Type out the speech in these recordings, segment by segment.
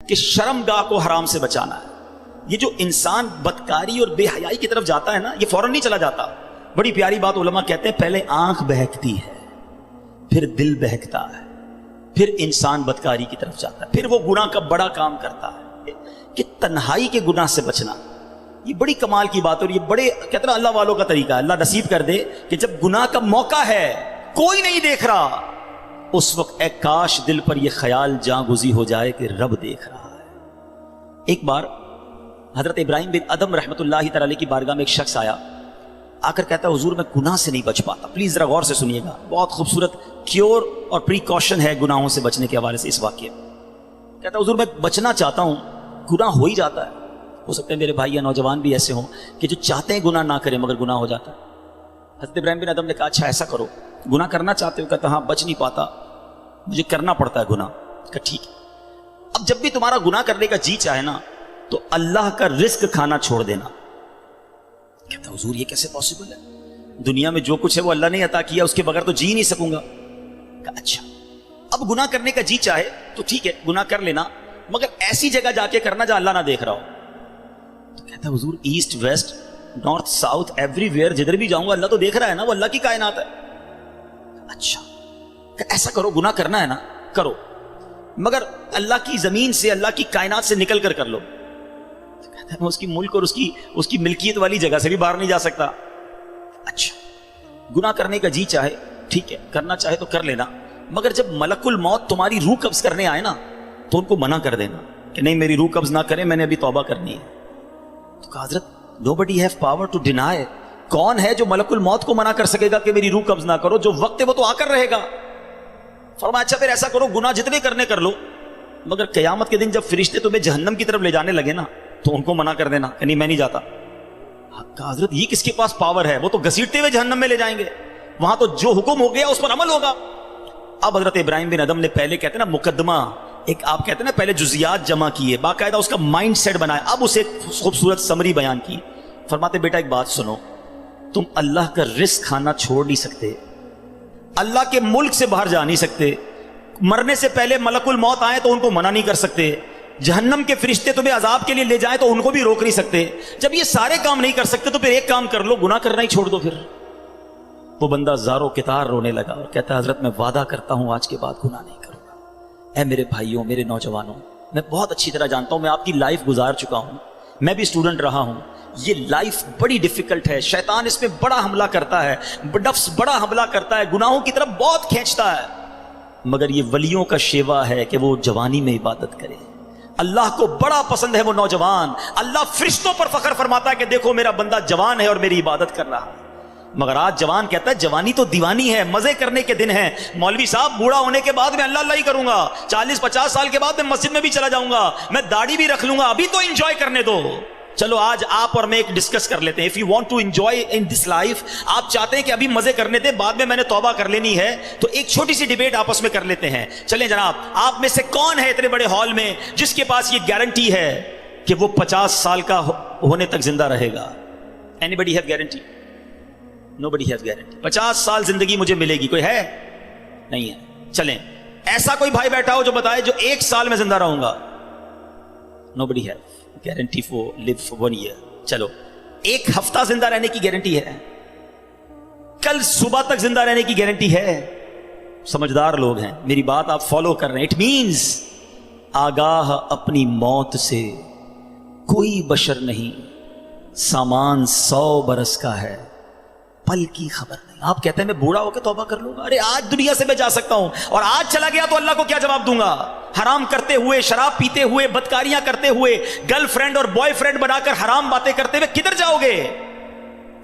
کہ شرمگاہ کو حرام سے بچانا ہے. یہ جو انسان بدکاری اور بے حیائی کی طرف جاتا ہے نا، یہ فوراً نہیں چلا جاتا. بڑی پیاری بات علماء کہتے ہیں، پہلے آنکھ بہکتی ہے، پھر دل بہکتا ہے، پھر انسان بدکاری کی طرف جاتا ہے، پھر وہ گناہ کا بڑا کام کرتا ہے. کہ تنہائی کے گناہ سے بچنا یہ بڑی کمال کی بات ہے، اور یہ بڑے کہتے ہیں اللہ والوں کا طریقہ ہے. اللہ نصیب کر دے کہ جب گناہ کا موقع ہے، کوئی نہیں دیکھ رہا، اس وقت اے کاش دل پر یہ خیال جاں گزی ہو جائے کہ رب دیکھ رہا ہے. ایک بار حضرت ابراہیم بن ادم رحمۃ اللہ تعالی کی بارگاہ میں ایک شخص آیا، آ کر کہتا ہے حضور میں گناہ سے نہیں بچ پاتا. پلیز ذرا غور سے سنیے گا، بہت خوبصورت کیور اور پریکاشن ہے گناہوں سے بچنے کے حوالے سے اس واقعے میں. کہتا ہے حضور میں بچنا چاہتا ہوں، گناہ ہو ہی جاتا ہے. ہو سکتا ہے میرے بھائی یا نوجوان بھی ایسے ہوں کہ جو چاہتے ہیں گناہ نہ کریں مگر گناہ ہو جاتا ہے. حضرت ابراہیم بن ادم نے کہا اچھا ایسا کرو، گناہ کرنا چاہتے ہو؟ کہتا ہاں بچ نہیں پاتا، مجھے کرنا پڑتا ہے گناہ. کہا ٹھیک ہے، اب جب بھی تمہارا گناہ کرنے کا جی چاہے نا تو اللہ کا رزق کھانا چھوڑ دینا. کہتا حضور یہ کیسے پاسبل ہے؟ دنیا میں جو کچھ ہے وہ اللہ نے عطا کیا، اس کے بغیر تو جی نہیں سکوں گا. کہا اچھا اب گناہ کرنے کا جی چاہے تو ٹھیک ہے گناہ کر لینا، مگر ایسی جگہ جا کے کرنا جہاں اللہ نہ دیکھ رہا ہو. تو کہتا حضور east west north south every where جدھر بھی جاؤں گا اللہ تو دیکھ رہا ہے نا، وہ اللہ کی کائنات ہے. اچھا ایسا کرو، گناہ کرنا ہے نا کرو، مگر اللہ کی زمین سے اللہ کی کائنات سے نکل کر لو. کہتا ہے میں اس کی ملک اور اس کی ملکیت والی جگہ سے بھی باہر نہیں جا سکتا. اچھا گناہ کرنے کا جی چاہے ٹھیک ہے، کرنا چاہے تو کر لینا، مگر جب ملک الموت تمہاری روح قبض کرنے آئے نا تو ان کو منع کر دینا کہ نہیں میری روح قبض نہ کرے، میں نے ابھی توبہ کرنی ہے. تو کہا حضرت nobody have power to deny. کون ہے جو ملک الموت کو منع کر سکے گا کہ میری روح قبض نہ کرو؟ جو وقت ہے وہ تو آ کر رہے گا. فرمایا اچھا پھر ایسا کرو، گناہ جتنے کرنے کر لو، مگر قیامت کے دن جب فرشتے تمہیں جہنم کی طرف لے جانے لگے نا تو ان کو منع کر دینا کہ نہیں میں نہیں جاتا. کہا حضرت یہ کس کے پاس پاور ہے؟ وہ تو گھسیٹتے ہوئے جہنم میں لے جائیں گے، وہاں تو جو حکم ہو گیا اس پر عمل ہوگا. اب حضرت ابراہیم بن ادم نے پہلے کہتے ہیں نا مقدمہ، ایک آپ کہتے ہیں نا پہلے جزیات جمع کیے، باقاعدہ اس کا مائنڈ سیٹ بنایا، اب اسے خوبصورت سمری بیان کی. فرماتے بیٹا ایک بات سنو، تم اللہ کا رزق کھانا چھوڑ نہیں سکتے، اللہ کے ملک سے باہر جا نہیں سکتے، مرنے سے پہلے ملک الموت آئے تو ان کو منع نہیں کر سکتے، جہنم کے فرشتے تمہیں عذاب کے لیے لے جائیں تو ان کو بھی روک نہیں سکتے. جب یہ سارے کام نہیں کر سکتے تو پھر ایک کام کر لو، گناہ کرنا ہی چھوڑ دو. پھر وہ بندہ زاروں کتار رونے لگا اور کہتا ہے حضرت میں وعدہ کرتا ہوں آج کے بعد گناہ نہیں کروں گا. اے میرے بھائیوں، میرے نوجوانوں، میں بہت اچھی طرح جانتا ہوں، میں آپ کی لائف گزار چکا ہوں، میں بھی اسٹوڈنٹ رہا ہوں. یہ لائف بڑی ڈیفیکلٹ ہے، شیطان اس میں بڑا حملہ کرتا ہے، نفس بڑا حملہ کرتا ہے، گناہوں کی طرف بہت کھینچتا ہے. مگر یہ ولیوں کا شیوا ہے کہ وہ جوانی میں عبادت کرے. اللہ کو بڑا پسند ہے وہ نوجوان. اللہ فرشتوں پر فخر فرماتا ہے کہ دیکھو میرا بندہ جوان ہے اور میری عبادت کر رہا ہے. مگر آج جوان کہتا ہے جوانی تو دیوانی ہے، مزے کرنے کے دن ہیں. مولوی صاحب بوڑھا ہونے کے بعد میں اللہ اللہ ہی کروں گا، 40-50 سال کے بعد میں مسجد میں بھی چلا جاؤں گا، میں داڑھی بھی رکھ لوں گا، ابھی تو انجوائے کرنے دو. چلو آج آپ اور میں ایک ڈسکس کر لیتے ہیں. If you want to enjoy in this life، آپ چاہتے ہیں کہ ابھی مزے کرنے دیں، بعد میں نے توبہ کر لینی ہے، تو ایک چھوٹی سی ڈیبیٹ آپس میں کر لیتے ہیں. چلیں جناب، آپ میں سے کون ہے اتنے بڑے ہال میں جس کے پاس یہ گارنٹی ہے کہ وہ 50 سال کا ہونے تک زندہ رہے گا؟ Anybody have guarantee? Nobody has guarantee. 50 سال زندگی مجھے ملے گی، کوئی ہے؟ نہیں ہے. چلیں ایسا کوئی بھائی بیٹھا ہو جو بتائے جو 1 سال میں زندہ رہوں گا. Nobody has guarantee for live for 1 year. چلو 1 ہفتہ زندہ رہنے کی گارنٹی ہے، کل صبح تک زندہ رہنے کی گارنٹی ہے. سمجھدار لوگ ہیں، میری بات آپ فالو کر رہے ہیں. اٹ مینز آگاہ اپنی موت سے کوئی بشر نہیں، سامان 100 برس کا ہے، پل کی خبر نہیں. آپ کہتے ہیں میں بوڑھا ہو کے توبہ کر لوں گا. ارے آج دنیا سے میں جا سکتا ہوں، اور آج چلا گیا تو اللہ کو کیا جواب دوں گا؟ حرام کرتے ہوئے، شراب پیتے ہوئے، بدکاریاں کرتے ہوئے، گرل فرینڈ اور بوائے فرینڈ بنا کر حرام باتیں کرتے ہوئے کدھر جاؤ گے؟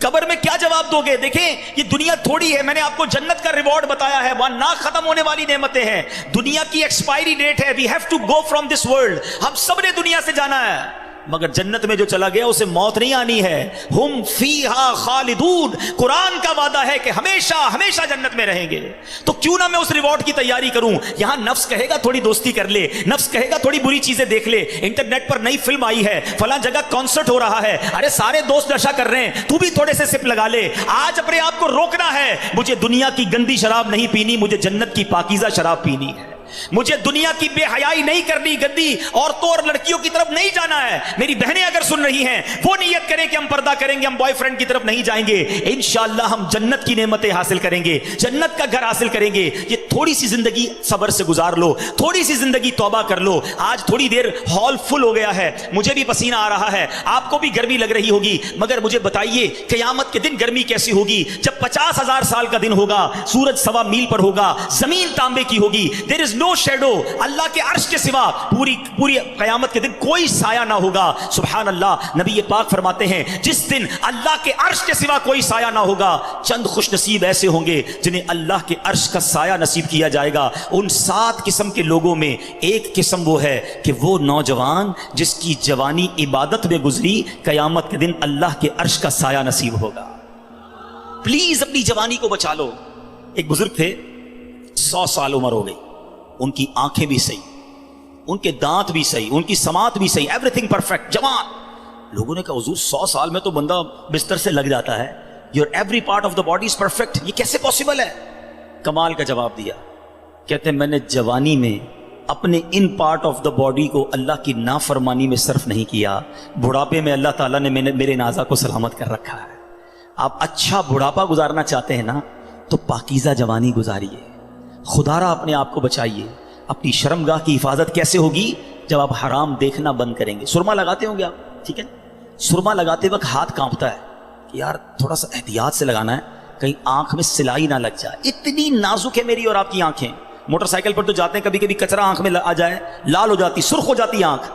قبر میں کیا جواب دو گے؟ دیکھیں یہ دنیا تھوڑی ہے، میں نے آپ کو جنت کا ریوارڈ بتایا ہے، وہاں نہ ختم ہونے والی نعمتیں ہیں. دنیا کی ایکسپائری ڈیٹ ہے، we have to go from this world. ہم سب نے دنیا سے جانا ہے، مگر جنت میں جو چلا گیا اسے موت نہیں آنی ہے. ہم فیہا خالدون، قرآن کا وعدہ ہے کہ ہمیشہ ہمیشہ جنت میں رہیں گے. تو کیوں نہ میں اس ریوارڈ کی تیاری کروں؟ یہاں نفس کہے گا تھوڑی دوستی کر لے، نفس کہے گا تھوڑی بری چیزیں دیکھ لے، انٹرنیٹ پر نئی فلم آئی ہے، فلاں جگہ کانسرٹ ہو رہا ہے، ارے سارے دوست نشہ کر رہے ہیں، تو بھی تھوڑے سے سپ لگا لے. آج اپنے آپ کو روکنا ہے، مجھے دنیا کی گندی شراب نہیں پینی، مجھے جنت کی پاکیزہ شراب پینی ہے. مجھے دنیا کی بے حیائی نہیں کرنی، گندی عورتوں اور لڑکیوں کی طرف نہیں جانا ہے. میری بہنیں اگر سن رہی ہیں وہ نیت کریں کہ ہم پردہ کریں گے، ہم بوائے فرینڈ کی طرف نہیں جائیں گے. انشاءاللہ ہم جنت کی نعمتیں حاصل کریں گے، جنت کا گھر حاصل کریں گے. یہ تھوڑی سی زندگی صبر سے گزار لو، تھوڑی سی زندگی توبہ کر لو. آج تھوڑی دیر ہال فل ہو گیا ہے، مجھے بھی پسینہ آ رہا ہے، آپ کو بھی گرمی لگ رہی ہوگی، مگر مجھے بتائیے قیامت کے دن گرمی کیسی ہوگی؟ جب 50,000 سال کا دن ہوگا، سورج 1.25 میل پر ہوگا، زمین تانبے کی ہوگی، دیر از نو شیڈو، اللہ کے عرش کے سوا پوری قیامت کے دن کوئی سایہ نہ ہوگا. سبحان اللہ. نبی پاک فرماتے ہیں جس دن اللہ کے عرش کے سوا کوئی سایہ نہ ہوگا، چند خوش نصیب ایسے ہوں گے جنہیں اللہ کے عرش کا سایہ نصیب کیا جائے گا. ان 7 قسم کے لوگوں میں ایک قسم وہ ہے کہ وہ نوجوان جس کی جوانی عبادت میں گزری، قیامت کے دن اللہ کے عرش کا سایہ نصیب ہوگا. پلیز اپنی جوانی کو بچا لو. ایک بزرگ تھے، 100 سال عمر ہو گئی، ان کی آنکھیں بھی صحیح، ان کے دانت بھی صحیح، ان کی سماعت بھی صحیح، ایوری تھنگ پرفیکٹ، جوان. لوگوں نے کہا حضور 100 سال میں تو بندہ بستر سے لگ جاتا ہے، your every part of the body is perfect, یہ کیسے پاسبل ہے؟ کمال کا جواب دیا. کہتے ہیں میں نے جوانی میں اپنے in part of the body کو اللہ کی نافرمانی میں صرف نہیں کیا، بڑھاپے میں اللہ تعالیٰ نے میرے نازا کو سلامت کر رکھا ہے. آپ اچھا بڑھاپا گزارنا چاہتے ہیں نا تو پاکیزہ جوانی گزاریے، خدا را اپنے آپ کو بچائیے. اپنی شرمگاہ کی حفاظت کیسے ہوگی؟ جب آپ حرام دیکھنا بند کریں گے. سرما لگاتے ہوں گے آپ، ٹھیک ہے؟ سرما لگاتے وقت ہاتھ کانپتا ہے کہ یار تھوڑا سا احتیاط سے لگانا ہے، کہیں آنکھ میں سلائی نہ لگ جائے. اتنی نازک ہے میری اور آپ کی آنکھیں. موٹر سائیکل پر تو جاتے ہیں، کبھی کبھی کچرا آنکھ میں آ جائے، لال ہو جاتی، سرخ ہو جاتی آنکھ.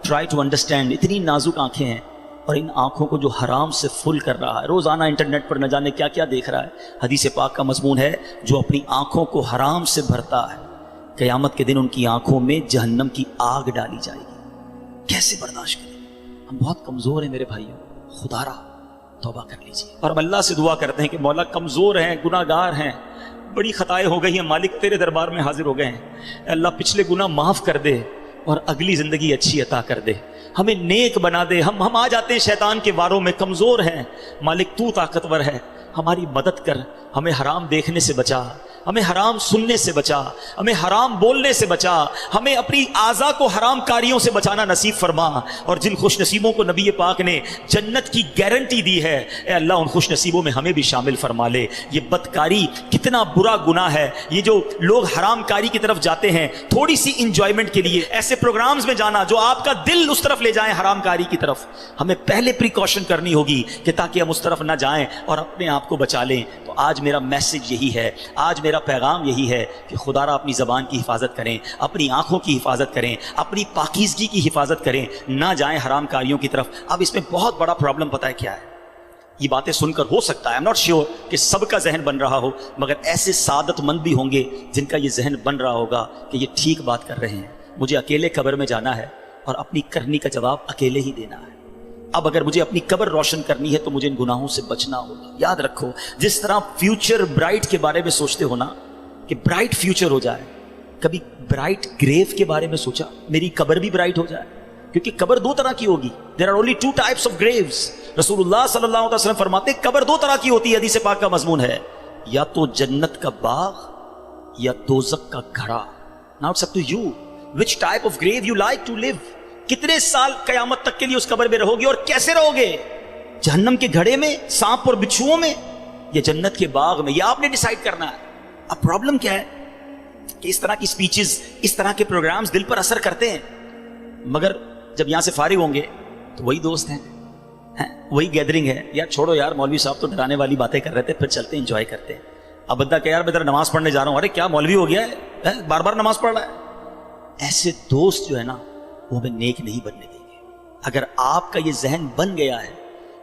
ٹرائی ٹو انڈرسٹینڈ، اتنی نازک آنکھیں ہیں، اور ان آنکھوں کو جو حرام سے فل کر رہا ہے، روزانہ انٹرنیٹ پر نہ جانے کیا کیا دیکھ رہا ہے. حدیث پاک کا مضمون ہے جو اپنی آنکھوں کو حرام سے بھرتا ہے، قیامت کے دن ان کی آنکھوں میں جہنم کی آگ ڈالی جائے گی. کیسے برداشت کریں؟ ہم بہت کمزور ہیں میرے بھائیوں، خدا را توبہ کر لیجیے. اور ہم اللہ سے دعا کرتے ہیں کہ مولا کمزور ہیں، گناہ گار ہیں، بڑی خطائیں ہو گئی ہیں، مالک تیرے دربار میں حاضر ہو گئے ہیں. اے اللہ پچھلے گناہ معاف کر دے اور اگلی زندگی اچھی عطا کر دے، ہمیں نیک بنا دے. ہم آ جاتے ہیں شیطان کے واروں میں، کمزور ہیں. مالک تو طاقتور ہے، ہماری مدد کر، ہمیں حرام دیکھنے سے بچا، ہمیں حرام سننے سے بچا، ہمیں حرام بولنے سے بچا، ہمیں اپنی اعضاء کو حرام کاریوں سے بچانا نصیب فرما. اور جن خوش نصیبوں کو نبی پاک نے جنت کی گارنٹی دی ہے، اے اللہ ان خوش نصیبوں میں ہمیں بھی شامل فرما لے. یہ بدکاری کتنا برا گناہ ہے. یہ جو لوگ حرام کاری کی طرف جاتے ہیں تھوڑی سی انجوائمنٹ کے لیے، ایسے پروگرامز میں جانا جو آپ کا دل اس طرف لے جائیں حرام کاری کی طرف، ہمیں پہلے پریکاشن کرنی ہوگی کہ تاکہ ہم اس طرف نہ جائیں اور اپنے آپ کو بچا لیں. تو آج میرا میسج یہی ہے، آج میرا پیغام یہی ہے کہ خدا را اپنی زبان کی حفاظت کریں، اپنی آنکھوں کی حفاظت کریں، اپنی پاکیزگی کی حفاظت کریں، نہ جائیں حرام کاریوں کی طرف. اب اس میں بہت بڑا پرابلم پتہ ہے کیا ہے؟ یہ باتیں سن کر ہو سکتا ہے، I'm not sure کہ سب کا ذہن بن رہا ہو، مگر ایسے سعادت مند بھی ہوں گے جن کا یہ ذہن بن رہا ہوگا کہ یہ ٹھیک بات کر رہے ہیں، مجھے اکیلے قبر میں جانا ہے اور اپنی کرنی کا جواب اکیلے ہی دینا ہے. اب اگر مجھے اپنی قبر روشن کرنی ہے تو مجھے ان گناہوں سے بچنا ہوگا. یاد رکھو، جس طرح فیوچر برائٹ کے بارے میں سوچتے ہو نا کہ برائٹ فیوچر ہو جائے، کبھی برائٹ گریو کے بارے میں سوچا میری قبر بھی برائٹ ہو جائے؟ کیونکہ قبر 2 طرح کی ہوگی. There are only 2 types of graves. رسول اللہ صلی اللہ علیہ وسلم فرماتے قبر 2 طرح کی ہوتی ہے، حدیث پاک کا مضمون ہے، یا تو جنت کا باغ یا دوزخ کا گھڑا. Now it's up to you which type of grave you like to live. کتنے سال قیامت تک کے لیے اس قبر میں رہو گے اور کیسے رہو گے؟ جہنم کے گھڑے میں، سانپ اور بچھوؤں میں، یا جنت کے باغ میں؟ یہ آپ نے ڈیسائیڈ کرنا ہے. اب پرابلم کیا ہے کہ اس طرح کی سپیچز، اس طرح کے پروگرامز دل پر اثر کرتے ہیں، مگر جب یہاں سے فارغ ہوں گے تو وہی دوست ہیں، وہی گیدرنگ ہے. یار چھوڑو یار، مولوی صاحب تو ڈرانے والی باتیں کر رہے تھے، پھر چلتے ہیں انجوائے کرتے ہیں. اب بندہ کہ یار میں ذرا نماز پڑھنے جا رہا ہوں، ارے کیا مولوی ہو گیا ہے، بار بار نماز پڑھ رہا ہے. ایسے دوست جو ہے نا وہ ہمیں نیک نہیں بننے دیں گے. اگر آپ کا یہ ذہن بن گیا ہے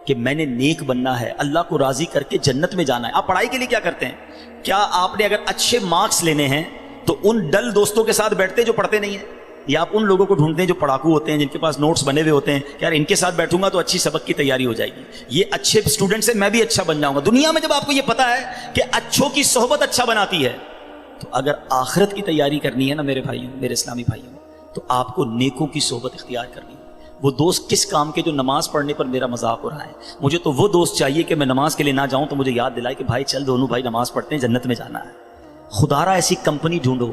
کہ میں نے نیک بننا ہے، اللہ کو راضی کر کے جنت میں جانا ہے. آپ پڑھائی کے لیے کیا کرتے ہیں؟ کیا آپ نے اگر اچھے مارکس لینے ہیں تو ان ڈل دوستوں کے ساتھ بیٹھتے ہیں جو پڑھتے نہیں ہیں، یا آپ ان لوگوں کو ڈھونڈتے ہیں جو پڑھاکو ہوتے ہیں، جن کے پاس نوٹس بنے ہوئے ہوتے ہیں کہ یار ان کے ساتھ بیٹھوں گا تو اچھی سبق کی تیاری ہو جائے گی، یہ اچھے اسٹوڈنٹ سے میں بھی اچھا بن جاؤں گا. دنیا میں جب آپ کو یہ پتا ہے کہ اچھوں کی صحبت اچھا بناتی ہے، تو اگر آخرت کی تیاری کرنی ہے نا میرے بھائیوں، میرے اسلامی بھائیوں، تو آپ کو نیکوں کی صحبت اختیار کرنی ہے. وہ دوست کس کام کے جو نماز پڑھنے پر میرا مذاق ہو رہا ہے؟ مجھے تو وہ دوست چاہیے کہ میں نماز کے لیے نہ جاؤں تو مجھے یاد دلائے کہ بھائی چل دونوں بھائی نماز پڑھتے ہیں، جنت میں جانا ہے. خدا را ایسی کمپنی ڈھونڈو